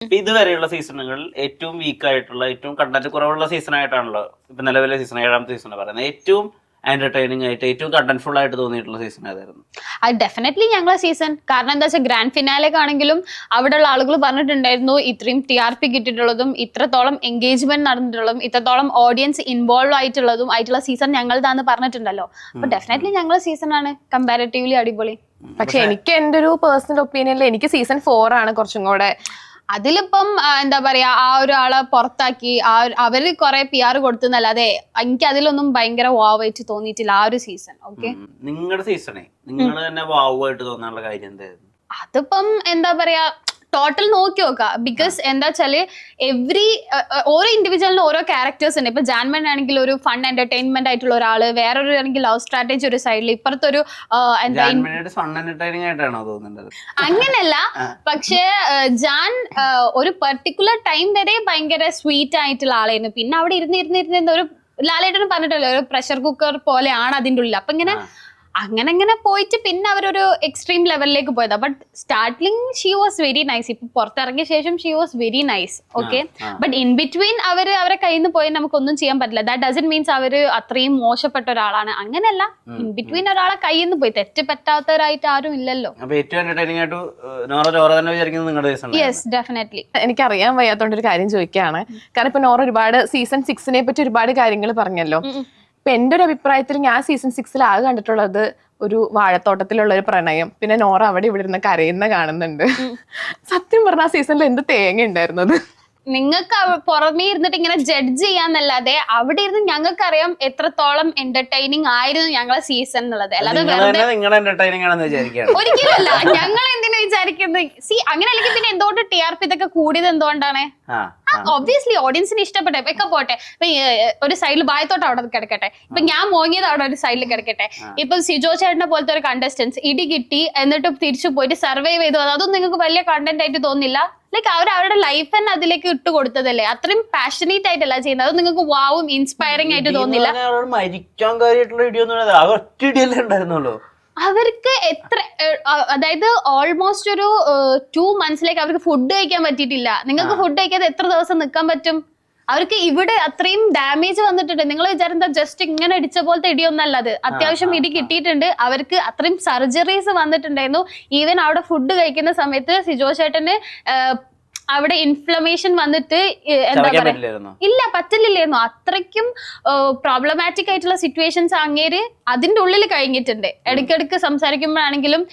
ഇതുവരെയുള്ള സീസണുകളിൽ ഏറ്റവും വീക്ക് ആയിട്ടുള്ള ഏറ്റവും കണ്ടന്റ് കുറവുള്ള സീസൺ ആയിട്ടാണല്ലോ ഇപ്പൊ നിലവിലെ സീസൺ 7ാമത്തെ സീസൺ പറയുന്നത്. ഏറ്റവും എന്റർടൈനിങ് ആയിട്ട് ഏറ്റവും കണ്ടന്റ്ഫുൾ ആയിട്ട് തോന്നിയിട്ടുള്ള സീസൺ ഏതായിരുന്നു? അത് ഡെഫിനറ്റ്ലി ഞങ്ങളെ സീസൺ. കാരണം എന്താ വെച്ചാൽ ഗ്രാൻഡ് ഫിനാലേക്കാണെങ്കിലും അവിടെയുള്ള ആളുകൾ പറഞ്ഞിട്ടുണ്ടായിരുന്നു ഇത്രയും TRP കിട്ടിയിട്ടുള്ളതും ഇത്രത്തോളം എൻഗേജ്മെന്റ് നടന്നിട്ടുള്ളതും ഇത്രത്തോളം ഓഡിയൻസ് ഇൻവോൾവ് ആയിട്ടുള്ള സീസൺ ഞങ്ങളതാന്ന് പറഞ്ഞിട്ടുണ്ടല്ലോ. അപ്പൊ ഡെഫിനറ്റ്ലി ഞങ്ങളെ സീസൺ ആണ് കമ്പാരിറ്റീവ്ലി അടിപൊളി. പക്ഷെ എനിക്ക് എന്റെ ഒരു പേഴ്സണൽ ഒപ്പീനിയനിൽ എനിക്ക് സീസൺ 4 ആണ് കുറച്ചും കൂടെ. അതിലിപ്പം എന്താ പറയാ, ആ ഒരാളെ പുറത്താക്കി അവര് കുറെ PR കൊടുത്തുന്നല്ലാതെ എനിക്ക് അതിലൊന്നും ഭയങ്കര വാവായിട്ട് തോന്നിയിട്ടില്ല ആ ഒരു സീസൺ. ഓക്കെ, നിങ്ങളുടെ സീസണേ നിങ്ങൾ തന്നെ വാവായിട്ട് തോന്നാനുള്ള കാര്യം എന്തായിരുന്നു? അതിപ്പം എന്താ പറയാ, ടോട്ടൽ നോക്കി നോക്കാം. ബിക്കോസ് എന്താ വെച്ചാല് ഓരോ ഇൻഡിവിജ്വലിനും ഓരോ ക്യാരക്ടേഴ്സ് ഉണ്ട്. ഇപ്പൊ ജാൻമൻ ആണെങ്കിൽ ഒരു ഫൺ എന്റർടൈൻമെന്റ് ആയിട്ടുള്ള ഒരാള്, വേറൊരു ആണെങ്കിൽ ലവ് സ്ട്രാറ്റജി ഒരു സൈഡിൽ, ഇപ്പുറത്തൊരു അങ്ങനെയല്ല. പക്ഷെ ജാൻ ഒരു പെർട്ടിക്കുലർ ടൈം വരെ ഭയങ്കര സ്വീറ്റ് ആയിട്ടുള്ള ആളായിരുന്നു. പിന്നെ അവിടെ ഇരുന്ന് ഒരു ലാലേട്ടന് പറഞ്ഞിട്ടല്ലോ ഒരു പ്രഷർ കുക്കർ പോലെയാണ് അതിൻ്റെ ഉള്ളിൽ. അപ്പൊ ഇങ്ങനെ അങ്ങനെ പോയിട്ട് പിന്നെ അവരൊരു എക്സ്ട്രീം ലെവലിലേക്ക് പോയതാ. But starting she was very nice. ഇപ്പൊ പുറത്തിറങ്ങിയ ശേഷം she was very nice. Okay, but in between അവരെ കയ്യിൽ നിന്ന് പോയി നമുക്കൊന്നും ചെയ്യാൻ പറ്റില്ല. ദാറ്റ് ഡസന്റ് മീൻസ് അവര് അത്രയും മോശപ്പെട്ട ഒരാളാണ്, അങ്ങനെയല്ല. ഇൻ ബിറ്റ്വീൻ ഒരാളെ കയ്യിൽ നിന്ന് പോയി, തെറ്റ് പറ്റാത്തവരായിട്ട് ആരും ഇല്ലല്ലോ. Yes, definitely. എനിക്കറിയാൻ വയ്യാത്തോണ്ടൊരു കാര്യം ചോദിക്കുകയാണ്. കാരണം ഇപ്പൊ നോറ ഒരുപാട് സീസൺ 6നെ പറ്റി ഒരുപാട് കാര്യങ്ങൾ പറഞ്ഞല്ലോ. ഇപ്പൊ എന്റെ ഒരു അഭിപ്രായത്തിൽ ഞാൻ സീസൺ 6 ആകെ കണ്ടിട്ടുള്ളത് ഒരു വാഴത്തോട്ടത്തിലുള്ള ഒരു പ്രണയം, പിന്നെ നോറ അവിടെ ഇവിടെ ഇരുന്ന് കരയുന്ന കാണുന്നുണ്ട്. സത്യം പറഞ്ഞ ആ സീസണിൽ എന്ത് തേങ്ങ ഉണ്ടായിരുന്നത്. നിങ്ങൾക്ക് പുറമേ ഇരുന്നിട്ട് ഇങ്ങനെ ജഡ്ജ് ചെയ്യാന്നല്ലാതെ അവിടെ ഇരുന്ന് ഞങ്ങൾക്കറിയാം എത്രത്തോളം എന്റർടൈനിങ് ആയിരുന്നു ഞങ്ങളെ സീസൺ എന്നുള്ളത്. അല്ലാതെ ഒരിക്കലല്ല. ഞങ്ങൾ എന്തിനാ വിചാരിക്കുന്നത്? അങ്ങനെ അല്ലെങ്കിൽ പിന്നെ എന്തുകൊണ്ട് TRP ഇതൊക്കെ കൂടിയത് എന്തുകൊണ്ടാണ്? ഒബ്വിയസ്ലി ഓഡിയൻസിന് ഇഷ്ടപ്പെട്ടെ ഒക്കെ പോട്ടെ. ഇപ്പൊ ഒരു സൈഡിൽ ബായത്തോട്ട് അവിടെ കിടക്കട്ടെ, ഇപ്പൊ ഞാൻ മോങ്ങിയത് അവിടെ ഒരു സൈഡിൽ കിടക്കട്ടെ. ഇപ്പൊ സിജോ ചേട്ടനെ പോലത്തെ ഒരു കണ്ടസ്റ്റൻസ് ഇടി കിട്ടി എന്നിട്ട് തിരിച്ചു പോയിട്ട് സർവൈവ് ചെയ്തു, അതൊന്നും നിങ്ങൾക്ക് വലിയ കണ്ടന്റ് ആയിട്ട് തോന്നില്ല. ലൈക്ക് അവരുടെ ലൈഫ് തന്നെ അതിലേക്ക് ഇട്ട് കൊടുത്തതല്ലേ, അത്രയും പാഷനേറ്റ് ആയിട്ടല്ല ചെയ്യുന്നത്. അത് നിങ്ങൾക്ക് വാവും ഇൻസ്പയറിംഗ് ആയിട്ട് തോന്നില്ല. അവർക്ക് എത്ര, അതായത് ഓൾമോസ്റ്റ് ഒരു 2 monthsലേക്ക് അവർക്ക് ഫുഡ് കഴിക്കാൻ പറ്റിയിട്ടില്ല. നിങ്ങൾക്ക് ഫുഡ് കഴിക്കാതെ എത്ര ദിവസം നിൽക്കാൻ പറ്റും? അവർക്ക് ഇവിടെ അത്രയും ഡാമേജ് വന്നിട്ടുണ്ട്. നിങ്ങൾ വിചാരിച്ച ജസ്റ്റ് ഇങ്ങനെ ഇടിച്ച പോലത്തെ ഇടിയൊന്നല്ല അത്. അത്യാവശ്യം ഇടി കിട്ടിയിട്ടുണ്ട്. അവർക്ക് അത്രയും സർജറീസ് വന്നിട്ടുണ്ടായിരുന്നു. ഈവൻ അവിടെ ഫുഡ് കഴിക്കുന്ന സമയത്ത് സിജോ ചേട്ടന് അവിടെ ഇൻഫ്ലമേഷൻ വന്നിട്ട് എന്താ പറയാ, ഇല്ല പറ്റില്ലായിരുന്നു. അത്രയ്ക്കും പ്രോബ്ലമാറ്റിക് ആയിട്ടുള്ള സിറ്റുവേഷൻസ് അങ്ങേര് അതിന്റെ ഉള്ളിൽ കഴിഞ്ഞിട്ടുണ്ട്. ഇടയ്ക്കിടയ്ക്ക് സംസാരിക്കുമ്പോഴാണെങ്കിലും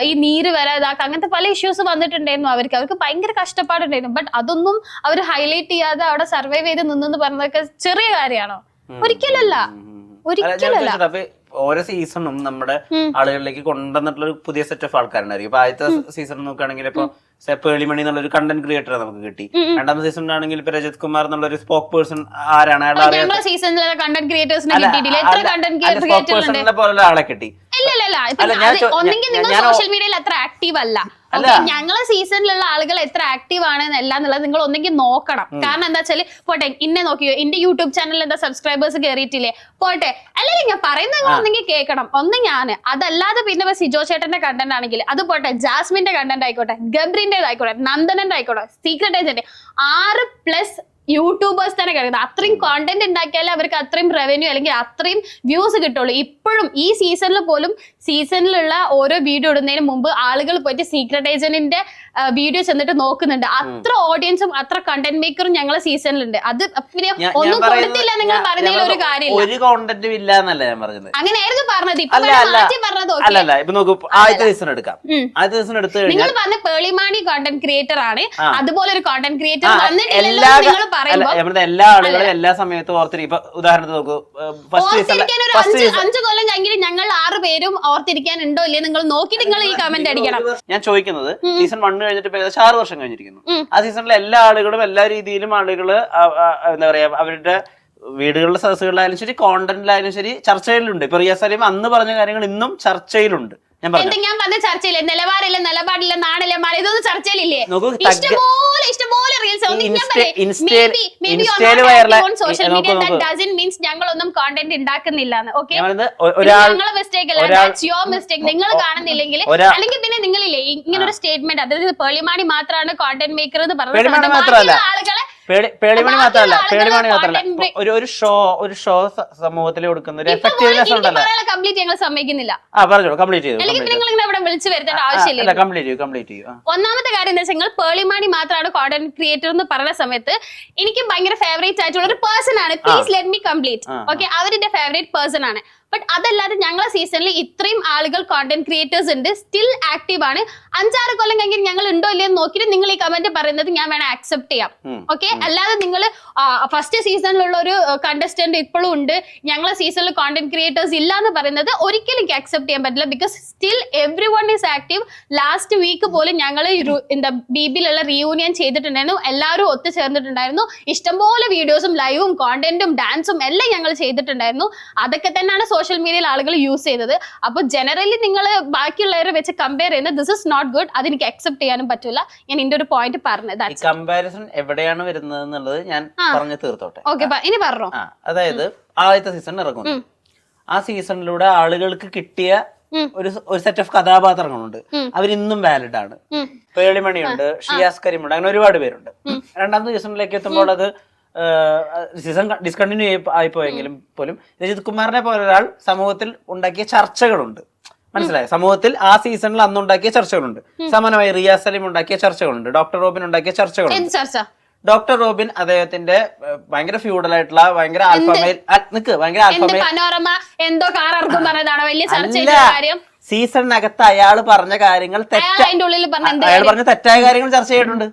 ഈ നീര് വരാതാക്കുക, അങ്ങനത്തെ പല ഇഷ്യൂസ് വന്നിട്ടുണ്ടായിരുന്നു. അവർക്ക് ഭയങ്കര കഷ്ടപ്പാടുണ്ടായിരുന്നു. ബട്ട് അതൊന്നും അവർ ഹൈലൈറ്റ് ചെയ്യാതെ അവിടെ സർവൈവ് ചെയ്ത് നിന്നെന്ന് പറഞ്ഞതൊക്കെ ചെറിയ കാര്യമാണോ? ഒരിക്കലല്ല, ഒരിക്കലല്ല. ഓരോ സീസണും നമ്മുടെ ആളുകളിലേക്ക് കൊണ്ടുവന്നിട്ടുള്ള ഒരു പുതിയ സെറ്റ് ഓഫ് ആൾക്കാരുണ്ടായിരിക്കും. ഇപ്പൊ ആദ്യത്തെ സീസൺ നോക്കുകയാണെങ്കിൽ ഇപ്പൊ പേളിമണി എന്നുള്ള ഒരു കണ്ടന്റ് ക്രിയേറ്ററെ നമുക്ക് കിട്ടി. രണ്ടാമത്തെ സീസൺ ആണെങ്കിൽ ഇപ്പൊ രജത് കുമാർ എന്നുള്ള ഒരു സ്പോക്ക് പേഴ്സൺ ആരാണ് പോലുള്ള ആളെ കിട്ടി. ഒന്നെങ്കിൽ നിങ്ങൾ സോഷ്യൽ മീഡിയയിൽ അത്ര ആക്റ്റീവ് അല്ല. ഞങ്ങളെ സീസണിലുള്ള ആളുകൾ എത്ര ആക്റ്റീവ് ആണ് എന്നുള്ളത് നിങ്ങൾ ഒന്നെങ്കിൽ നോക്കണം. കാരണം എന്താ വെച്ചാല് പോട്ടെ, ഇന്നെ നോക്കിയോ എന്റെ യൂട്യൂബ് ചാനലിൽ എന്താ സബ്സ്ക്രൈബേഴ്സ് കയറിയിട്ടില്ലേ, പോട്ടെ. അല്ലെങ്കിൽ ഞാൻ പറയുന്നത് നിങ്ങൾ ഒന്നെങ്കിൽ കേൾക്കണം. ഒന്ന് ഞാൻ അതല്ലാതെ പിന്നെ സിജോ ചേട്ടന്റെ കണ്ടന്റ് ആണെങ്കിൽ അത് പോട്ടെ, ജാസ്മിന്റെ കണ്ടന്റ് ആയിക്കോട്ടെ, ഗബ്രിന്റേതായിക്കോട്ടെ, നന്ദനന്റെ ആയിക്കോട്ടെ, സീക്രട്ട് ഏജന്റ് 6+ യൂട്യൂബേഴ്സ് തന്നെ കഴിയുന്നത്. അത്രയും കോണ്ടന്റ് ഉണ്ടാക്കിയാലേ അവർക്ക് അത്രയും റവന്യൂ അല്ലെങ്കിൽ അത്രയും വ്യൂസ് കിട്ടുള്ളൂ. ഇപ്പോഴും ഈ സീസണിൽ പോലും സീസണിലുള്ള ഓരോ വീഡിയോ ഇടുന്നതിന് മുമ്പ് ആളുകൾ പോയിട്ട് സീക്രട്ട് ഏജന്റിന്റെ വീഡിയോ ചെന്നിട്ട് നോക്കുന്നുണ്ട്. അത്ര ഓഡിയൻസും അത്ര കണ്ടന്റ് മേക്കറും ഞങ്ങളെ സീസണിലുണ്ട്. അത് പിന്നെ ഒന്നും കൊടുത്തില്ല നിങ്ങൾ പറയുന്നതിൽ ഒരു കാര്യമില്ല. ഒരു കോണ്ടന്റും ഇല്ല എന്നല്ല ഞാൻ പറഞ്ഞത്. അങ്ങനെയായിരുന്നു പറഞ്ഞത്. നിങ്ങൾ പറഞ്ഞ പേളിമാണി കോണ്ടന്റ് ക്രിയേറ്റർ ആണ്, അതുപോലെ ഒരു കോണ്ടന്റ് ക്രിയേറ്റർ വന്നിട്ടില്ലല്ലോ നിങ്ങൾ പറയുമ്പോൾ എല്ലാ ആളുകളും എല്ലാ സമയത്തും ഓർത്തിരിക്കും. ഇപ്പൊ ഉദാഹരണത്തിന് നോക്കൂ, 5 കൊല്ലം കഴിഞ്ഞിട്ട് ഞങ്ങൾ 6 പേരും ഓർത്തിരിക്കാൻ ഉണ്ടോ ഇല്ലേ നിങ്ങൾ നോക്കിയിട്ട് നിങ്ങൾ ഈ കമന്റ് അടിക്കണം. ഞാൻ ചോദിക്കുന്നത് സീസൺ 1 കഴിഞ്ഞിട്ട് ഏകദേശം 6 വർഷം കഴിഞ്ഞിരിക്കുന്നു. ആ സീസണിലെ എല്ലാ ആളുകളും എല്ലാ രീതിയിലും ആളുകള് എന്താ പറയാ അവരുടെ വീടുകളിലെ സദസ്സുകളിലായാലും ശരി, കോണ്ടന്റിലായാലും ശരി ചർച്ചയിലുണ്ട്. ഇപ്പൊ റിയാസ് സലീം അന്ന് പറഞ്ഞ കാര്യങ്ങൾ ഇന്നും ചർച്ചയിലുണ്ട്. ഞാൻ പറഞ്ഞ ചർച്ചയില്ലേ, നിലവാരമില്ല, നിലപാടില്ല, നാടില്ല, ഇതൊന്നും ചർച്ചയിലില്ലേ? ഇഷ്ടംപോലെ റീൽസ് ഇൻസ്റ്റയില് വൈറലായി സോഷ്യൽ മീഡിയ ഡസന്റ് മീൻസ് ഞങ്ങളൊന്നും കോണ്ടന്റ് ഉണ്ടാക്കുന്നില്ല. ഓക്കെ, ഒരാൾ ഞങ്ങളെ മിസ്റ്റേക്ക് അല്ല, ദാറ്റ്സ് യുവർ മിസ്റ്റേക്ക്. നിങ്ങൾ കാണുന്നില്ലെങ്കിൽ അല്ലെങ്കിൽ പിന്നെ നിങ്ങളില്ലേ ഇങ്ങനെ ഒരു സ്റ്റേറ്റ്മെന്റ്, അതായത് പേളിമാണി മാത്രമാണ് കോണ്ടന്റ് മേക്കർ എന്ന് പറഞ്ഞ ആളുകളെ പേളിമണി മാത്രമല്ല ഒരു ഷോ സമൂഹത്തിൽ കൊടുക്കുന്ന ഒരു എഫക്റ്റീവ്നെസ് ഉണ്ടല്ലോ. കംപ്ലീറ്റ് ഞങ്ങൾ സമ്മതിക്കുന്നില്ല. പറഞ്ഞോളൂ, കംപ്ലീറ്റ് ചെയ്തു. അല്ലെങ്കിൽ നിങ്ങൾ ഇങ്ങനെ ഇവിടെ വിളിച്ചു വരുത്തേണ്ട ആവശ്യമില്ല. കംപ്ലീറ്റ് ചെയ്യൂ. ഒന്നാമത്തെ കാര്യം എന്താ വെച്ചാൽ പേളിമാണി മാത്രമാണ് കോണ്ടന്റ് ക്രിയേറ്റർ എന്ന് പറയുന്ന സമയത്ത് എനിക്ക് ഭയങ്കര ഫേവറേറ്റ് ആയിട്ടുള്ള ഒരു പേഴ്സൺ ആണ്. Please let me complete. Okay, അവരുടെ ഫേവറേറ്റ് പേഴ്സൺ ആണ്. ബട്ട് അതല്ലാതെ ഞങ്ങളെ സീസണിൽ ഇത്രയും ആളുകൾ കോണ്ടന്റ് ക്രിയേറ്റേഴ്സ് ഉണ്ട്, സ്റ്റിൽ ആക്റ്റീവ് ആണ്. 5-6 കൊല്ലം കഴിഞ്ഞ് ഞങ്ങൾ ഉണ്ടോ ഇല്ലയോ നോക്കിയിട്ട് നിങ്ങൾ ഈ കമന്റ് പറയുന്നത് ഞാൻ വേണം ആക്സെപ്റ്റ് ചെയ്യാം. ഓക്കെ, അല്ലാതെ നിങ്ങൾ ഫസ്റ്റ് സീസണിലുള്ള ഒരു കണ്ടസ്റ്റന്റ് ഇപ്പോഴും ഉണ്ട്, ഞങ്ങളെ സീസണിൽ കോണ്ടന്റ് ക്രിയേറ്റേഴ്സ് ഇല്ല എന്ന് പറയുന്നത് ഒരിക്കലും എനിക്ക് അക്സെപ്റ്റ് ചെയ്യാൻ പറ്റില്ല. Because still everyone is active. Last week പോലും ഞങ്ങൾ എന്താ ബിബിയിലുള്ള റീയൂണിയൻ ചെയ്തിട്ടുണ്ടായിരുന്നു. എല്ലാവരും ഒത്തുചേർന്നിട്ടുണ്ടായിരുന്നു. ഇഷ്ടംപോലെ വീഡിയോസും ലൈവും കോണ്ടന്റും ഡാൻസും എല്ലാം ഞങ്ങൾ ചെയ്തിട്ടുണ്ടായിരുന്നു. അതൊക്കെ തന്നെയാണ് സോഷ്യൽ മീഡിയയിൽ ആളുകൾ യൂസ് ചെയ്തത്. അപ്പൊ ജനറലി നിങ്ങൾ ബാക്കിയുള്ളവരെ വെച്ച് കമ്പയർ ചെയ്യുന്നത് ദിസ് ഇസ് നോട്ട് ഗുഡ്. അതെനിക്ക് അക്സെപ്റ്റ് ചെയ്യാനും പറ്റില്ല. ഞാൻ ഇതിന്റെ ഒരു പോയിന്റ് പറഞ്ഞത്. കമ്പാരിസൺ എവിടെയാണ് വരുന്നത് എന്നുള്ളത് ഞാൻ പറഞ്ഞു തീർത്തോട്ടെ. ഓക്കെ, ഇനി പറഞ്ഞോ. അതായത് ആദ്യത്തെ സീസൺ ഇറങ്ങുന്നു. ആ സീസണിലൂടെ ആളുകൾക്ക് കിട്ടിയ ഒരു സെറ്റ് ഓഫ് കഥാപാത്രങ്ങളുണ്ട്. അവരിന്നും വാലിഡ് ആണ്. പേളിമണിയുണ്ട്, ഷിയാസ് കരീമുണ്ട്, അങ്ങനെ ഒരുപാട് പേരുണ്ട്. രണ്ടാമത്തെ സീസണിലേക്ക് എത്തുമ്പോൾ അത് സീസൺ ഡിസ്കണ്ടിന്യൂ ആയിപ്പോയെങ്കിലും പോലും രജിത് കുമാറിനെ പോലെ ഒരാൾ സമൂഹത്തിൽ ഉണ്ടാക്കിയ ചർച്ചകളുണ്ട്. മനസ്സിലായോ? സമൂഹത്തിൽ ആ സീസണിൽ അന്നുണ്ടാക്കിയ ചർച്ചകളുണ്ട്. സമാനമായി റിയാസ് സലീം ഉണ്ടാക്കിയ ചർച്ചകളുണ്ട്. ഡോക്ടർ റോബിൻ ഉണ്ടാക്കിയ ചർച്ചകളുണ്ട്. ഡോക്ടർ റോബിൻ അദ്ദേഹത്തിന്റെ ഭയങ്കര ഫ്യൂഡൽ ആയിട്ടുള്ള ഭയങ്കര ആൽഫമേൽ സീസണിനകത്ത് അയാൾ പറഞ്ഞ കാര്യങ്ങൾ അയാൾ പറഞ്ഞ തെറ്റായ കാര്യങ്ങൾ ചർച്ച ചെയ്തിട്ടുണ്ട്.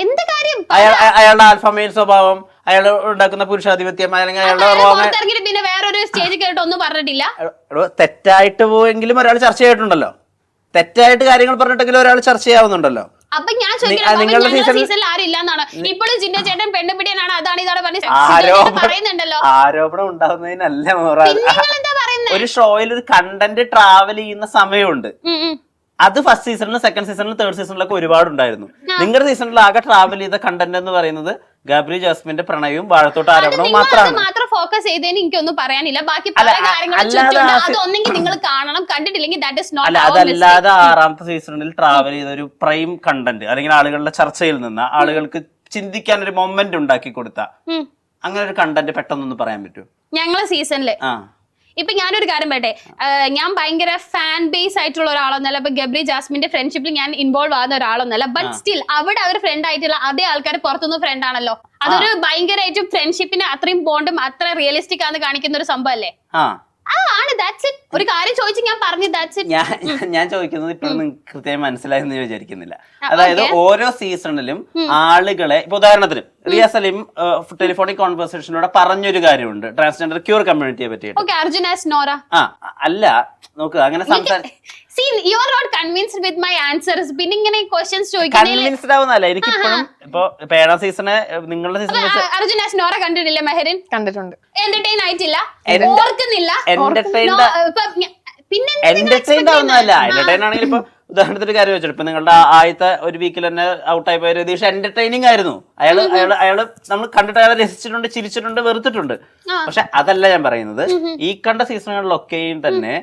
എന്ത് കാര്യം? അയാളുടെ ആൽഫമേൽ സ്വഭാവം, അയാൾ ഉണ്ടാക്കുന്ന പുരുഷാധിപത്യം, അല്ലെങ്കിൽ അയാളുടെ പിന്നെ വേറൊരു സ്റ്റേജ് കേട്ടോ ഒന്നും പറഞ്ഞിട്ടില്ല. തെറ്റായിട്ട് പോയെങ്കിലും ഒരാൾ ചർച്ച ചെയ്തിട്ടുണ്ടല്ലോ. തെറ്റായിട്ട് കാര്യങ്ങൾ പറഞ്ഞിട്ടെങ്കിലും ഒരാൾ ചർച്ച ചെയ്യാവുന്നുണ്ടല്ലോ. അപ്പൊ ഞാൻ സീസണിൽ ആരില്ലാന്നാണ് ഇപ്പോഴും ജിന്ന ചേട്ടൻ പെണ്ണുപിടിയനാണ്, അതാണ് ഇതാണ് പറയുന്നുണ്ടല്ലോ. ആരോപണം ഉണ്ടാവുന്നതിനല്ല ഒരു ഷോയിൽ ഒരു കണ്ടന്റ് ട്രാവൽ ചെയ്യുന്ന സമയമുണ്ട്. അത് ഫസ്റ്റ് സീസണിലും സെക്കൻഡ് സീസണിലും തേർഡ് സീസണിലൊക്കെ ഒരുപാട് ഉണ്ടായിരുന്നു. നിങ്ങളുടെ സീസണിൽ ആകെ ട്രാവൽ ചെയ്ത കണ്ടന്റ് എന്ന് പറയുന്നത് ഗാബ്രി ജാസ്മിന്റെ പ്രണയവും വാഴത്തോട്ട് ആരോപണവും മാത്രമാണ്. മാത്രം ഫോക്കസ് ചെയ്തതിന് എനിക്കൊന്നും പറയാനില്ല. ബാക്കി പല കാര്യങ്ങളും അതൊന്നെങ്കിൽ നിങ്ങൾ കാണണം, കണ്ടിട്ടില്ലെങ്കിൽ ദാറ്റ് ഇസ് നോട്ട്. അതല്ലാതെ 6ാമത്തെ സീസണിൽ ട്രാവൽ ചെയ്ത ഒരു പ്രൈം കണ്ടന്റ്, അല്ലെങ്കിൽ ആളുകളുടെ ചർച്ചയിൽ നിന്ന് ആളുകൾക്ക് ചിന്തിക്കാൻ ഒരു മൊമെന്റ് ഉണ്ടാക്കി കൊടുത്ത അങ്ങനെ ഒരു കണ്ടന്റ് പെട്ടെന്നൊന്ന് പറയാൻ പറ്റുമോ? ഞങ്ങളെ സീസണില് ഇപ്പൊ ഞാനൊരു കാര്യം പറയട്ടെ, ഞാൻ ഭയങ്കര ഫാൻ ബേസ് ആയിട്ടുള്ള ഒരാളൊന്നല്ല. ഇപ്പൊ ഗബ്രി ജാസ്മിന്റെ ഫ്രണ്ട്ഷിപ്പിൽ ഞാൻ ഇൻവോൾവ് ആകുന്ന ഒരാളൊന്നല്ല. ബട്ട് സ്റ്റിൽ അവിടെ അവർ ഫ്രണ്ട് ആയിട്ടുള്ള അതേ ആൾക്കാർ പുറത്തുനിന്ന് ഫ്രണ്ട് ആണല്ലോ. അതൊരു ഭയങ്കരമായിട്ടും ഫ്രണ്ട്ഷിപ്പിന് അത്രയും ബോണ്ടും അത്ര റിയലിസ്റ്റിക് ആണെന്ന് കാണിക്കുന്ന ഒരു സംഭവം അല്ലേ? ആണ്. That's it. ഒരു കാര്യം ചോദിച്ചു ഞാൻ പറഞ്ഞു. That's it. ഞാൻ ചോദിക്കുന്നത് ഇപ്പോഴും നിങ്ങൾക്ക് കൃത്യമായി മനസ്സിലായെന്ന് വിചാരിക്കുന്നില്ല. അതായത് ഓരോ സീസണിലും ആളുകളെ, ഇപ്പൊ ഉദാഹരണത്തിന് റിയാസ് സലീം ടെലിഫോണിക് കോൺവെർസേഷനിലൂടെ പറഞ്ഞൊരു കാര്യമുണ്ട് ട്രാൻസ്ജെൻഡർ ക്യൂർ കമ്മ്യൂണിറ്റിയെ പറ്റിയിട്ട്. അല്ല, നോക്ക്, അങ്ങനെ കൺവിൻസ്ഡ് ആവുന്നല്ല. എനിക്കിപ്പോഴും ഇപ്പൊ ഏഴാം സീസണ് നിങ്ങളുടെ സീസൺ കണ്ടിട്ടില്ല. മെഹറിൻ കണ്ടിട്ടുണ്ട്. എന്റർടൈൻ ആയിട്ടില്ല, ഓർക്കുന്നില്ല. എന്റർടൈൻഡ് ആവുന്നതല്ല. എന്റർടൈൻ ആണെങ്കിൽ ഇപ്പൊ ഉദാഹരണത്തിന് കാര്യം വെച്ചിട്ട് ഇപ്പൊ നിങ്ങളുടെ ആദ്യത്തെ ഒരു വീക്കിൽ തന്നെ ഔട്ടായി പോയ രതീഷ് എന്റർടൈനിങ് ആയിരുന്നു. അയാള് നമ്മൾ കണ്ടിട്ട് അയാളെ രസിച്ചിട്ടുണ്ട്, ചിരിച്ചിട്ടുണ്ട്, വെറുത്തിട്ടുണ്ട്. പക്ഷെ അതല്ല ഞാൻ പറയുന്നത്. ഈ കണ്ട സീസണുകളിലൊക്കെയും തന്നെ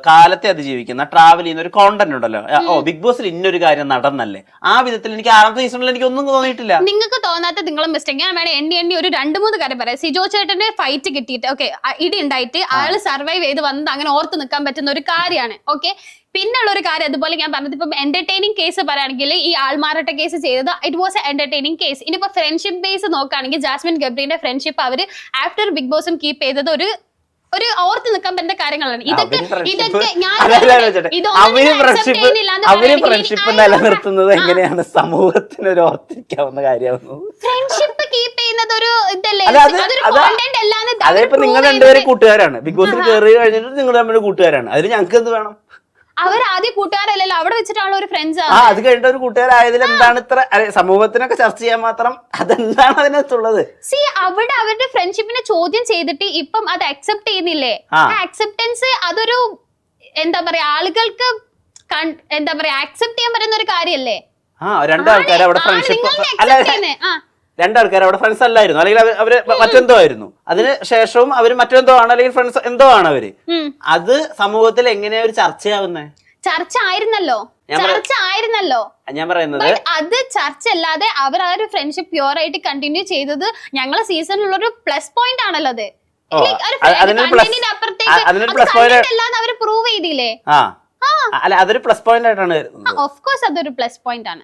കാലത്തെ അതിജീവിക്കുന്ന ട്രാവൽ ചെയ്യുന്ന ഒരു കോണ്ടന്റ് ഉണ്ടല്ലോ. ബിഗ് ബോസിൽ ഇന്നൊരു കാര്യം നടന്നല്ലേ, ആ വിധത്തിൽ എനിക്ക് 6ാമത്തെ സീസണിൽ എനിക്ക് ഒന്നും തോന്നിയിട്ടില്ല. നിങ്ങൾക്ക് തോന്നാത്ത നിങ്ങളും മിസ്റ്റേക്ക്. ഞാൻ വേണം എണ്ണി ഒരു 2-3 കാര്യം പറയാം. സിജോ ചേട്ടന്റെ ഫൈറ്റ് കിട്ടിയിട്ട് ഇടി ഉണ്ടായിട്ട് അയാൾ സർവൈവ് ചെയ്ത് വന്നത് അങ്ങനെ ഓർത്ത് നിൽക്കാൻ പറ്റുന്ന ഒരു കാര്യമാണ്. ഓക്കെ, പിന്നുള്ള ഒരു കാര്യം അതുപോലെ ഞാൻ പറഞ്ഞത്, ഇപ്പം എന്റർടൈനിങ് കേസ് പറയുകയാണെങ്കിൽ ഈ ആൾമാറാട്ട കേസ് ചെയ്തത് it was A entertaining case. ഇനിയിപ്പോ ഫ്രണ്ട്ഷിപ്പ് ബേസ് നോക്കുകയാണെങ്കിൽ ജാസ്മിൻ ഗബ്രീന്റെ ഫ്രണ്ട്ഷിപ്പ് അവര് ആഫ്റ്റർ ബിഗ് ബോസും കീപ്പ് ചെയ്തത് ഒരു ഓർത്ത് നിൽക്കാൻ പറ്റുന്ന കാര്യങ്ങളാണ്. അവര് ഫ്രണ്ട്ഷിപ്പ് നിലനിർത്തുന്നത് എങ്ങനെയാണ് സമൂഹത്തിന് ഒരു ഓർത്തിരിക്കാവുന്ന കാര്യമാകുന്നു. ഫ്രണ്ട്ഷിപ്പ് കീപ്പ് ചെയ്യുന്നത് ഒരു ഇതല്ലേ, അതിപ്പോ നിങ്ങൾ രണ്ടുപേരും കൂട്ടുകാരാണ്. ബിഗ് ബോസിൽ കയറി കഴിഞ്ഞിട്ട് നിങ്ങൾ തമ്മിൽ കൂട്ടുകാരാണ്. അതിന് ഞങ്ങൾക്ക് എന്ത് വേണം? അവർ ആദ്യം കൂട്ടുകാരല്ലല്ലോ, അവിടെ വെച്ചിട്ടാണല്ലോ ഒരു ഫ്രണ്ട്സ്. അത് കഴിഞ്ഞിട്ട് ഒരു കൂട്ടുകാരായതിൽ എന്താണ് ഇത്ര സമൂഹത്തിനൊക്കെ ചർച്ച ചെയ്യാൻ മാത്രം അതെന്താണ് അതിനകത്തുള്ളത്? അവിടെ അവരുടെ ഫ്രണ്ട്ഷിപ്പിനെ ചോദ്യം ചെയ്തിട്ട് ഇപ്പം അത് അക്സെപ്റ്റ് ചെയ്യുന്നില്ലേ? അക്സെപ്റ്റൻസ് അതൊരു എന്താ പറയാ, ആളുകൾക്ക് എന്താ പറയാ അക്സെപ്റ്റ് ചെയ്യാൻ പറ്റുന്ന ഒരു കാര്യല്ലേ? രണ്ടാൾക്കാർ അവിടെ ഫ്രണ്ട്ഷിപ്പ് അല്ല രണ്ടാൾക്കാർ അവിടെ ഫ്രണ്ട്സ് അല്ലായിരുന്നു, അല്ലെങ്കിൽ അവര് മറ്റെന്തോ ആയിരുന്നു. അതിന് ശേഷവും അവര് മറ്റെന്തോ ആണ്, അല്ലെങ്കിൽ ഫ്രണ്ട്സ് എന്തോ ആണ് അവര്. അത് സമൂഹത്തിൽ എങ്ങനെയാ ഒരു ചർച്ചയാവുന്നേ? ചർച്ച ആയിരുന്നല്ലോ ഞാൻ പറയുന്നത് അത് ചർച്ച അല്ലാതെ അവർ ആ ഒരു ഫ്രണ്ട്ഷിപ്പ് പ്യൂർ ആയിട്ട് കണ്ടിന്യൂ ചെയ്തത് ഞങ്ങളെ സീസണിലുള്ള ഒരു പ്ലസ് പോയിന്റ് ആണല്ലോ അത്. അവര് പ്രൂവ് ചെയ്തില്ലേ? അല്ല, അതൊരു പ്ലസ് പോയിന്റ് ആയിട്ടാണ്. ഓഫ് കോഴ്സ് അതൊരു പ്ലസ് പോയിന്റ് ആണ്.